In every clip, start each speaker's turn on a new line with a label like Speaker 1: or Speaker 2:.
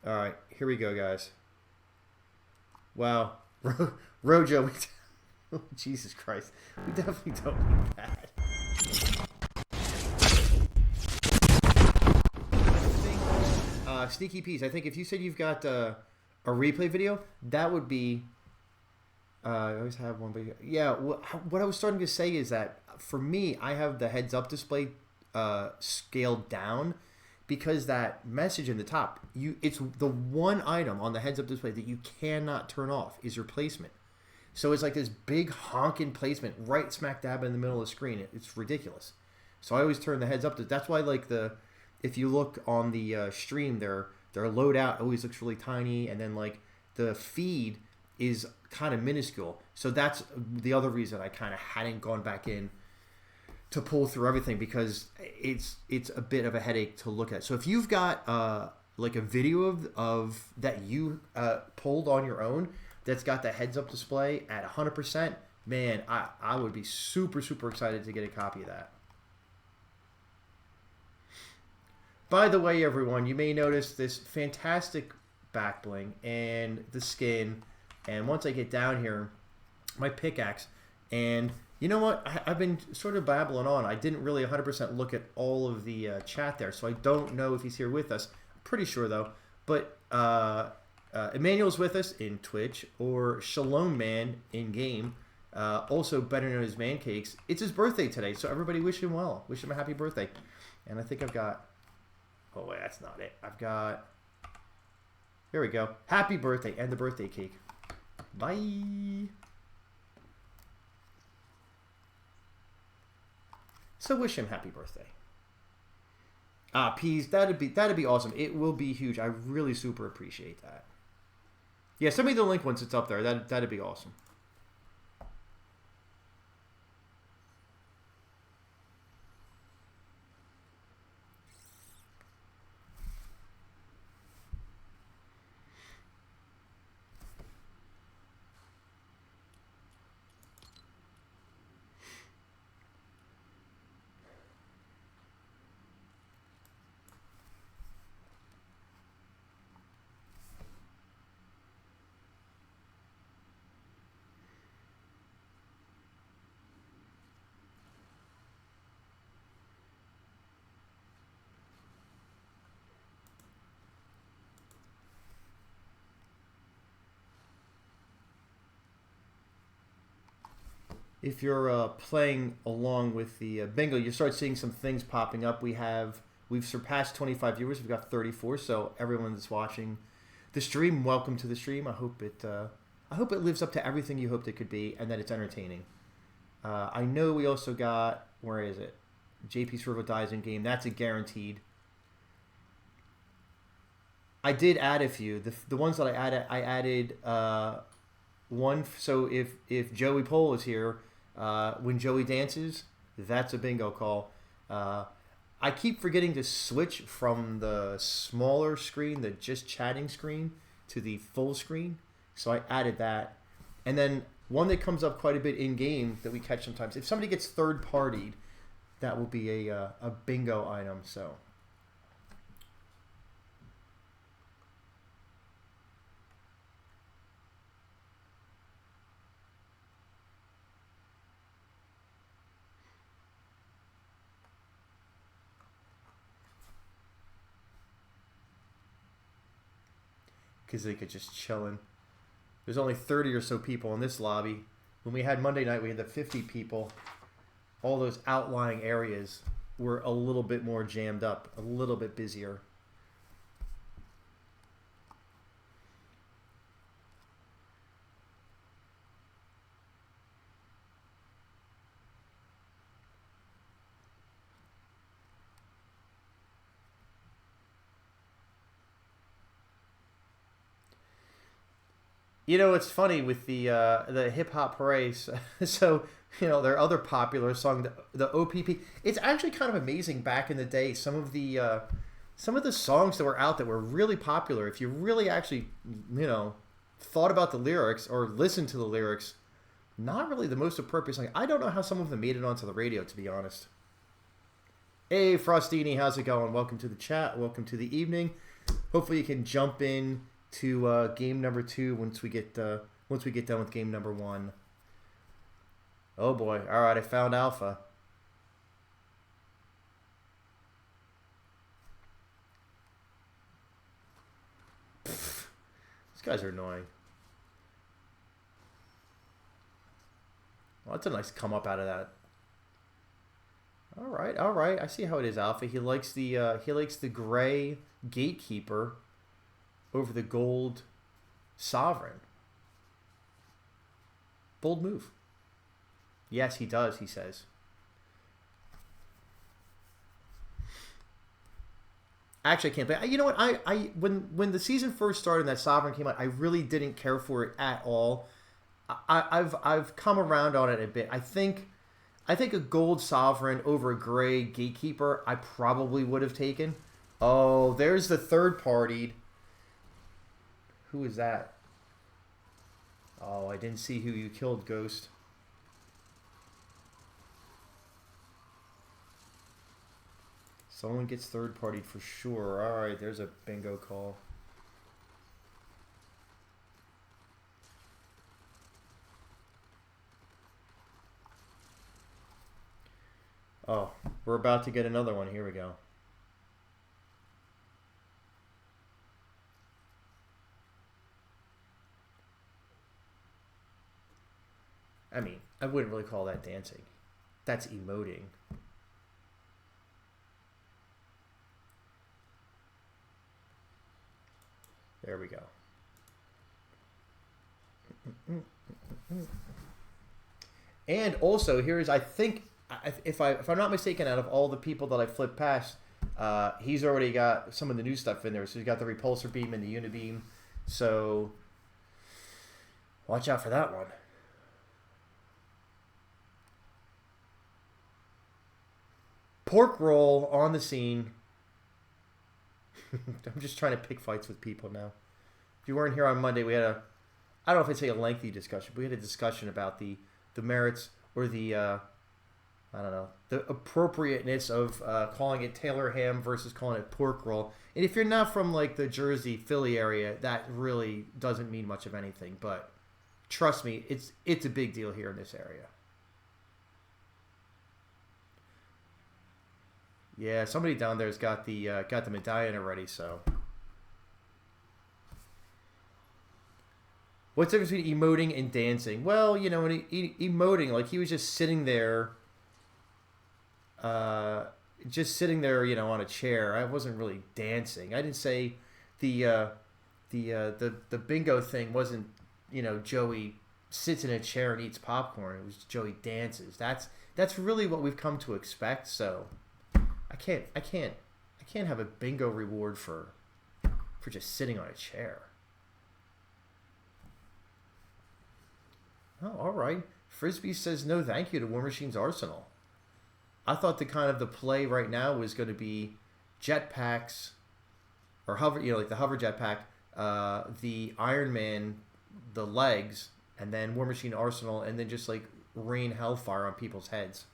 Speaker 1: All right, here we go, guys. Wow. Rojo, Jesus Christ. We definitely don't need that. Sneaky Peas, I think if you said you've got a replay video, that would be... I always have one, but yeah, what I was starting to say is that for me, I have the heads-up display scaled down because that message in the top, it's the one item on the heads-up display that you cannot turn off is your placement. So it's like this big honking placement right smack dab in the middle of the screen. It's ridiculous. So I always turn the heads-up. That's why, like, if you look on the stream, their loadout always looks really tiny, and then like the feed is kind of minuscule. So that's the other reason I kind of hadn't gone back in to pull through everything, because it's a bit of a headache to look at. So if you've got like a video of that you pulled on your own that's got the heads-up display at 100%, man, I would be super, super excited to get a copy of that. By the way, everyone, you may notice this fantastic back bling and the skin. And once I get down here, my pickaxe. And you know what? I've been sort of babbling on. I didn't really 100% look at all of the chat there, so I don't know if he's here with us. I'm pretty sure, though. But Emmanuel's with us in Twitch, or Shalom Man in game, also better known as Mancakes. It's his birthday today, so everybody wish him well. Wish him a happy birthday. And I think I've got... Oh, wait, that's not it. I've got... Here we go. Happy birthday and the birthday cake. Bye. So wish him happy birthday. Peas, that'd be awesome. It will be huge. I really super appreciate that. Yeah, send me the link once it's up there. That'd be awesome. If you're playing along with the bingo, you start seeing some things popping up. We've surpassed 25 viewers. We've got 34. So everyone that's watching the stream, welcome to the stream. I hope it lives up to everything you hoped it could be, and that it's entertaining. I know we also got, where is it? jpswervo dies in game. That's a guaranteed. I did add a few. The ones that I added one. So if Joey Poll is here. When Joey dances, that's a bingo call. I keep forgetting to switch from the smaller screen, the just chatting screen, to the full screen. So I added that. And then one that comes up quite a bit in-game that we catch sometimes. If somebody gets third-partied, that will be a bingo item. So... because they could just chilling. There's only 30 or so people in this lobby. When we had Monday night, we had the 50 people. All those outlying areas were a little bit more jammed up, a little bit busier. You know, it's funny with the hip hop race. So, you know, their other popular song, the OPP. It's actually kind of amazing. Back in the day, some of the songs that were out that were really popular. If you really actually, you know, thought about the lyrics or listened to the lyrics, not really the most appropriate song. I don't know how some of them made it onto the radio, to be honest. Hey, Frostini, how's it going? Welcome to the chat. Welcome to the evening. Hopefully, you can jump in to game number 2 once we get done with game number 1. Oh boy! All right, I found Alpha. Pfft, these guys are annoying. Well, that's a nice come up out of that. All right, all right. I see how it is, Alpha. He likes the gray gatekeeper over the gold sovereign. Bold move. Yes, he does. He says. Actually, I can't play. You know what? When the season first started and that sovereign came out, I really didn't care for it at all. I've come around on it a bit. I think a gold sovereign over a gray gatekeeper I probably would have taken. Oh, there's the third partied. Who is that? Oh, I didn't see who you killed, Ghost. Someone gets third partied for sure. All right, there's a bingo call. Oh, we're about to get another one. Here we go. I mean, I wouldn't really call that dancing. That's emoting. There we go. And also, here's, I think, if I'm not mistaken, out of all the people that I flipped past, he's already got some of the new stuff in there. So he's got the repulsor beam and the unibeam. So watch out for that one. Pork roll on the scene. I'm just trying to pick fights with people now. If you weren't here on Monday, we had I don't know if I'd say a lengthy discussion, but we had a discussion about the merits or the, I don't know, the appropriateness of calling it Taylor ham versus calling it pork roll. And if you're not from like the Jersey, Philly area, that really doesn't mean much of anything. But trust me, it's a big deal here in this area. Yeah, somebody down there's got the medallion already. So, what's the difference between emoting and dancing? Well, you know, when emoting, like he was just sitting there, you know, on a chair. I wasn't really dancing. I didn't say the bingo thing wasn't, you know, Joey sits in a chair and eats popcorn. It was Joey dances. That's really what we've come to expect. So. I can't have a bingo reward for just sitting on a chair. Oh, all right. Frisbee says no thank you to War Machine's Arsenal. I thought the play right now was going to be jetpacks or hover, you know, like the hover jetpack, the Iron Man, the legs, and then War Machine Arsenal, and then just like rain hellfire on people's heads.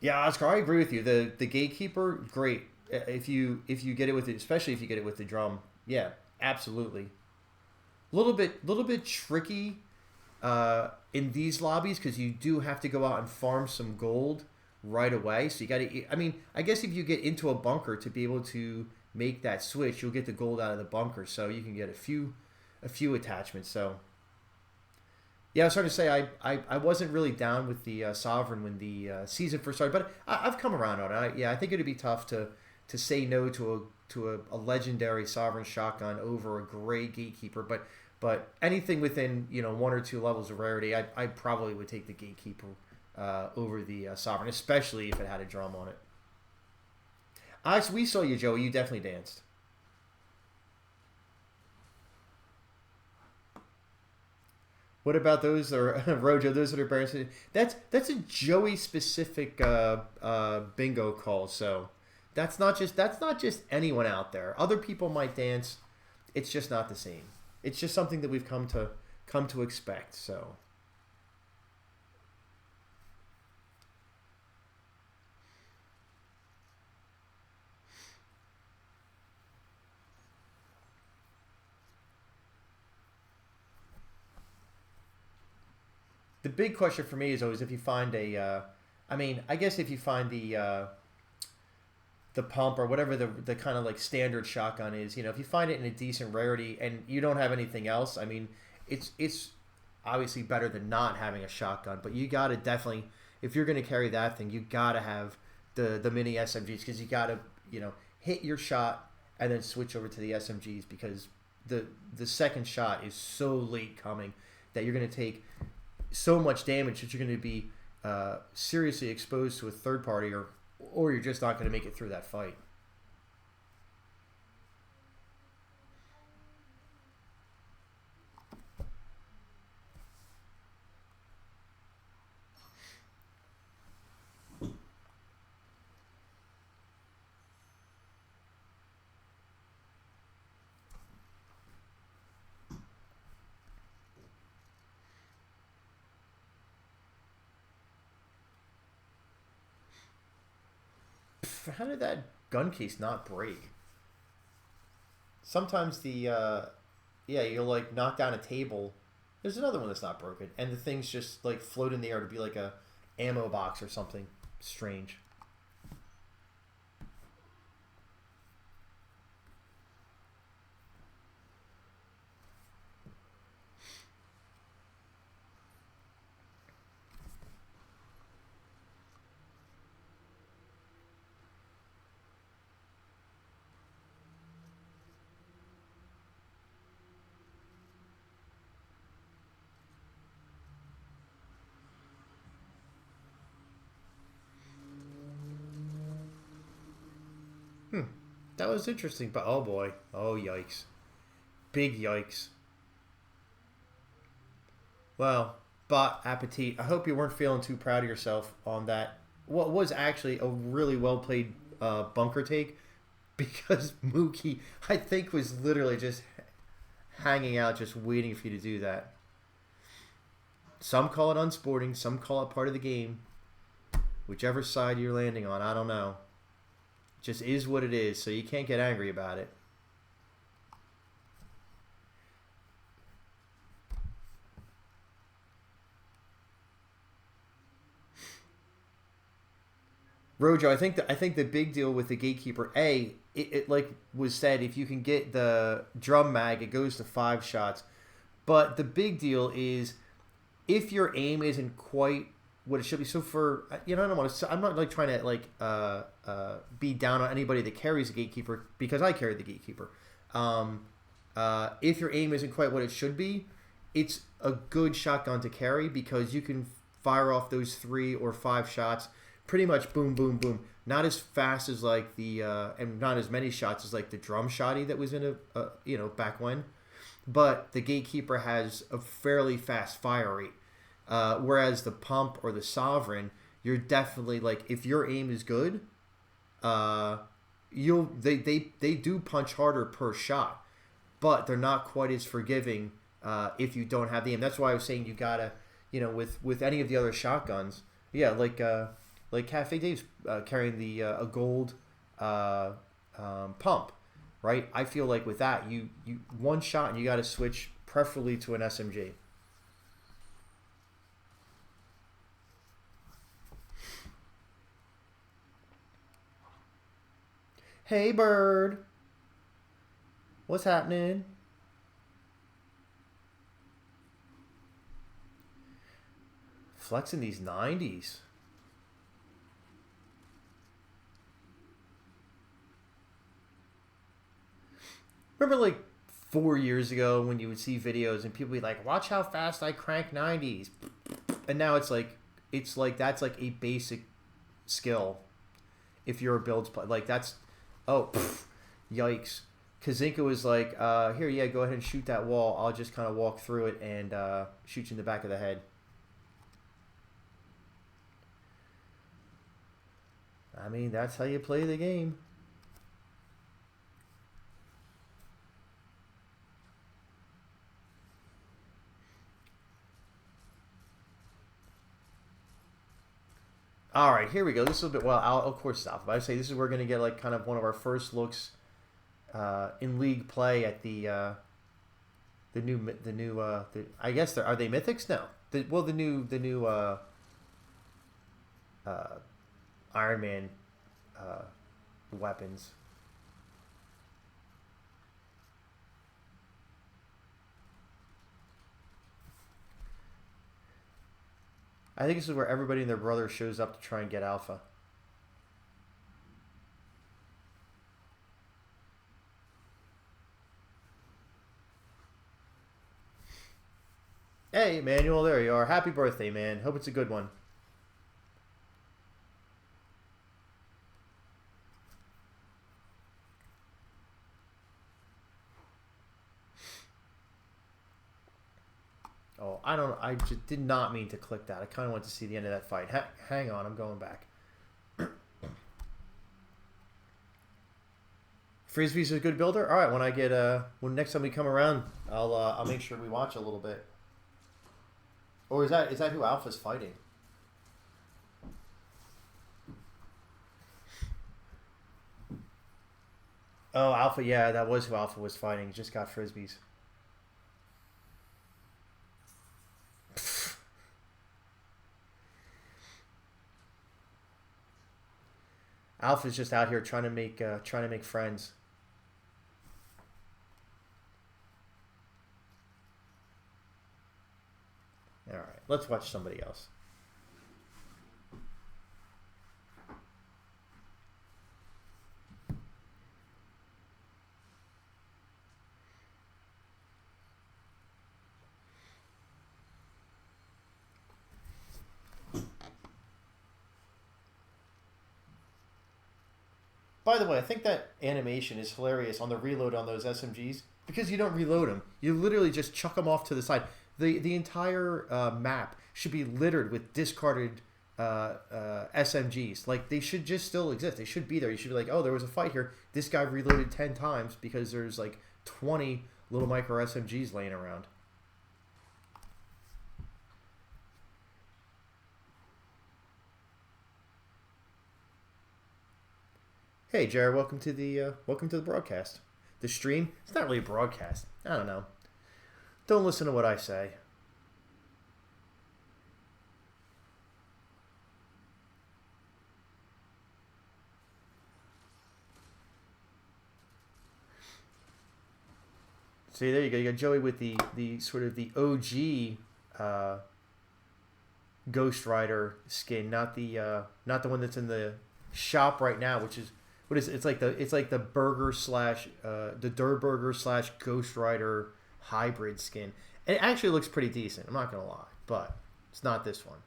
Speaker 1: Yeah, Oscar, I agree with you. The gatekeeper, great. If you get it with it, especially if you get it with the drum, yeah, absolutely. Little bit tricky in these lobbies because you do have to go out and farm some gold right away. So you got to. I mean, I guess if you get into a bunker to be able to make that switch, you'll get the gold out of the bunker, so you can get a few attachments. So. Yeah, I was trying to say I wasn't really down with the Sovereign when the season first started, but I've come around on it. I think it'd be tough to say no to a legendary Sovereign shotgun over a gray Gatekeeper, but anything within, you know, 1 or 2 levels of rarity, I probably would take the Gatekeeper over the Sovereign, especially if it had a drum on it. Alex, we saw you, Joey. You definitely danced. What about those, or Rojo? Those that are embarrassing. That's a Joey specific bingo call. So that's not just anyone out there. Other people might dance. It's just not the same. It's just something that we've come to expect. So. the big question for me is always if you find a. I mean, I guess if you find the pump or whatever the kind of like standard shotgun is, you know, if you find it in a decent rarity and you don't have anything else, I mean, it's obviously better than not having a shotgun, but you gotta definitely, if you're gonna carry that thing, you gotta have the mini SMGs because you gotta, you know, hit your shot and then switch over to the SMGs because the second shot is so late coming that you're gonna take so much damage that you're gonna be seriously exposed to a third party or you're just not going to make it through that fight. How did that gun case not break? Sometimes yeah, you'll like knock down a table. There's another one that's not broken, and the things just like float in the air to be like a ammo box or something strange. Hmm. That was interesting, but oh boy. Oh yikes. Big yikes. Well, bon appetit. I hope you weren't feeling too proud of yourself on that. What was actually a really well played bunker take because Mookie, I think, was literally just hanging out, just waiting for you to do that. Some call it unsporting, some call it part of the game. Whichever side you're landing on, I don't know. It just is what it is, so you can't get angry about it. Rojo, I think the big deal with the gatekeeper, it like was said, if you can get the drum mag, it goes to 5 shots. But the big deal is if your aim isn't quite what it should be. So for you know, I don't want to. I'm not like trying to like be down on anybody that carries the gatekeeper because I carry the gatekeeper. If your aim isn't quite what it should be, it's a good shotgun to carry because you can fire off those 3 or 5 shots pretty much boom, boom, boom. Not as fast as like the and not as many shots as like the drum shotty that was in a you know, back when, but the gatekeeper has a fairly fast fire rate. Whereas the pump or the sovereign, you're definitely like if your aim is good, they do punch harder per shot, but they're not quite as forgiving if you don't have the aim. That's why I was saying you gotta, you know, with any of the other shotguns, yeah, like Cafe Dave's carrying the a gold pump, right? I feel like with that you one shot and you got to switch preferably to an SMG. Hey bird, what's happening? Flexing these 90s. Remember like 4 years ago when you would see videos and people would be like, watch how fast I crank 90s. And now it's like that's like a basic skill if you're a builds player. Like that's, oh, yikes. Kazinka was like, here, yeah, go ahead and shoot that wall. I'll just kind of walk through it and shoot you in the back of the head. I mean, that's how you play the game. All right, here we go. This is a bit, well, of course, Alpha. But I say this is where we're going to get like kind of one of our first looks in league play at the I guess are they mythics? No. The new uh, Iron Man uh, weapons. I think this is where everybody and their brother shows up to try and get Alpha. Hey, Emmanuel, there you are. Happy birthday, man. Hope it's a good one. Oh, I don't. I just did not mean to click that. I kind of want to see the end of that fight. Hang on, I'm going back. Frisbee's a good builder. All right, when I get when next time we come around, I'll make sure we watch a little bit. Or is that who Alpha's fighting? Oh, Alpha. Yeah, that was who Alpha was fighting. Just got Frisbees. Alpha's just out here trying to make friends. All right, let's watch somebody else. By the way, I think that animation is hilarious on the reload on those SMGs because you don't reload them. You literally just chuck them off to the side. The entire map should be littered with discarded SMGs. Like, they should just still exist. They should be there. You should be like, oh, there was a fight here. This guy reloaded 10 times because there's like 20 little micro SMGs laying around. Hey, Jared, welcome to the broadcast. The stream. It's not really a broadcast. I don't know. Don't listen to what I say. See, there you go. You got Joey with the sort of the OG Ghost Rider skin, not the one that's in the shop right now, which is what is it? It's like the burger slash the Der Burger slash Ghost Rider hybrid skin. And it actually looks pretty decent. I'm not gonna lie, but it's not this one.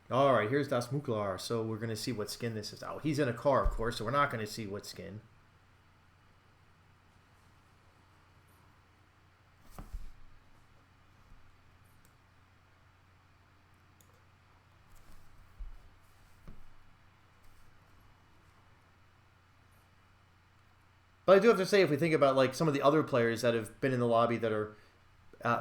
Speaker 1: All right, here's Das Muklar. So we're gonna see what skin this is. Oh, he's in a car, of course. So we're not gonna see what skin. But I do have to say, if we think about like some of the other players that have been in the lobby that are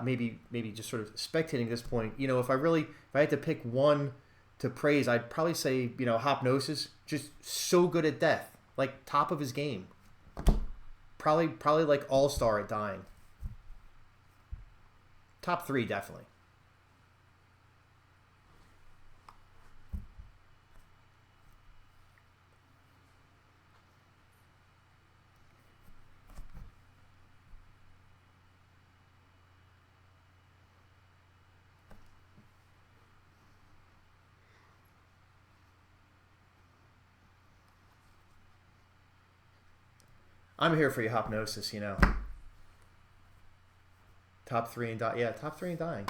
Speaker 1: maybe just sort of spectating this point, you know, if I had to pick one to praise, I'd probably say, you know, Hopnosis, just so good at death, like top of his game. Probably like all-star at dying. Top 3 definitely. I'm here for you, Hopnosis, you know. Top 3 and dying. Yeah, top 3 and dying.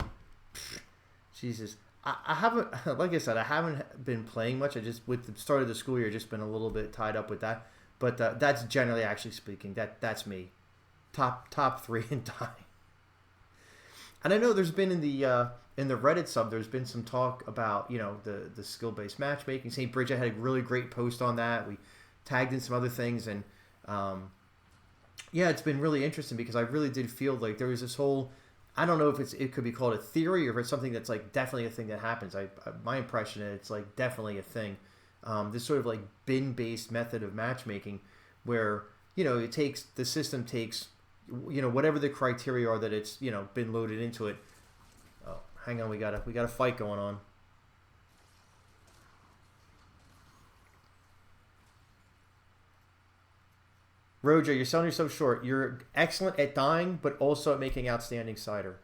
Speaker 1: Jesus. I haven't, like I said, I haven't been playing much. I just, with the start of the school year, just been a little bit tied up with that. But that's generally, actually speaking, that's me. Top 3 and dying. And I know there's been in in the Reddit sub, there's been some talk about, you know, the skill based matchmaking. St. Bridget had a really great post on that. We tagged in some other things, and yeah, it's been really interesting because I really did feel like there was this whole, I don't know if it could be called a theory or if it's something that's like definitely a thing that happens. My impression is it's like definitely a thing. This sort of like bin based method of matchmaking where, you know, the system takes, you know, whatever the criteria are that it's, you know, been loaded into it. Oh, hang on, we got a fight going on. Rojo, you're selling yourself short. You're excellent at dying, but also at making outstanding cider.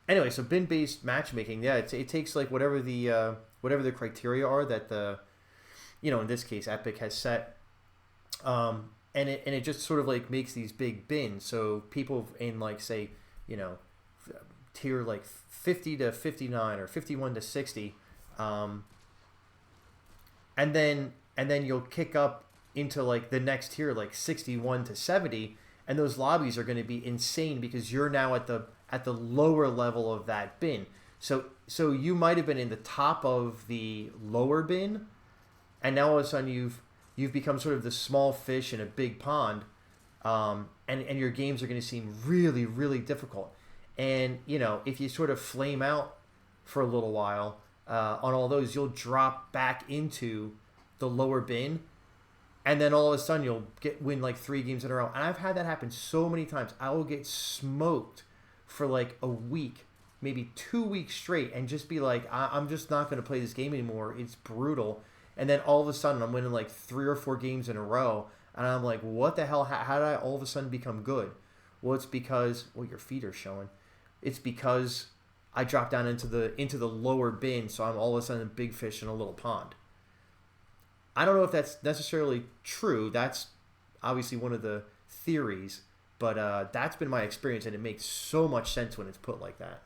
Speaker 1: Anyway, so bin-based matchmaking, yeah, it takes like whatever the criteria are that the, you know, in this case Epic has set, and it just sort of like makes these big bins. So people in like say, you know, tier like 50 to 59 or 51 to 60, and then you'll kick up into like the next tier like 61 to 70, and those lobbies are going to be insane because you're now at the lower level of that bin. So you might have been in the top of the lower bin, and now all of a sudden you've become sort of the small fish in a big pond, and your games are going to seem really, really difficult. And you know, if you sort of flame out for a little while on all those, you'll drop back into the lower bin, and then all of a sudden you'll win like 3 games in a row. And I've had that happen so many times. I will get smoked for like a week, maybe 2 weeks straight, and just be like, I'm just not going to play this game anymore. It's brutal. And then all of a sudden I'm winning like 3 or 4 games in a row, and I'm like, what the hell? How did I all of a sudden become good? Well, it's because, well, your feet are showing. It's because I dropped down into the lower bin, so I'm all of a sudden a big fish in a little pond. I don't know if that's necessarily true. That's obviously one of the theories, but that's been my experience, and it makes so much sense when it's put like that.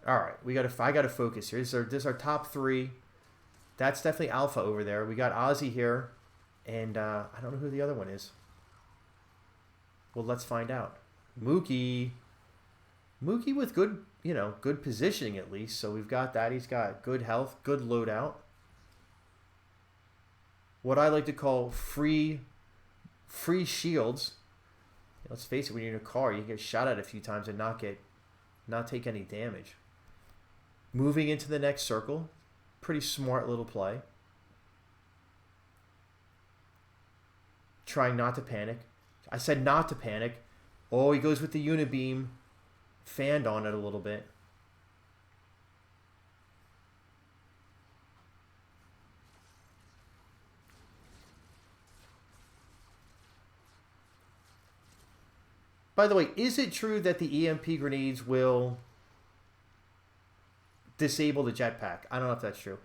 Speaker 1: All right, I got to focus here. This is our top 3. That's definitely Alpha over there. We got Ozzy here, and I don't know who the other one is. Well, let's find out. Mookie. Mookie with good, you know, good positioning at least. So we've got that. He's got good health, good loadout. What I like to call free shields. Let's face it, when you're in a car, you can get shot at a few times and not take any damage. Moving into the next circle. Pretty smart little play. Trying not to panic. I said not to panic. Oh, he goes with the unibeam. Fanned on it a little bit. By the way, is it true that the EMP grenades will disable the jetpack? I don't know if that's true.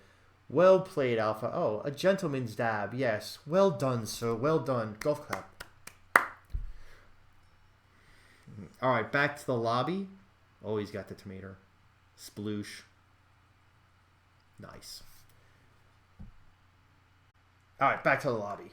Speaker 1: Well played, Alpha. Oh, a gentleman's dab. Yes. Well done, sir. Well done. Golf clap. All right, back to the lobby. Oh, he's got the tomato. Sploosh. Nice. All right, back to the lobby.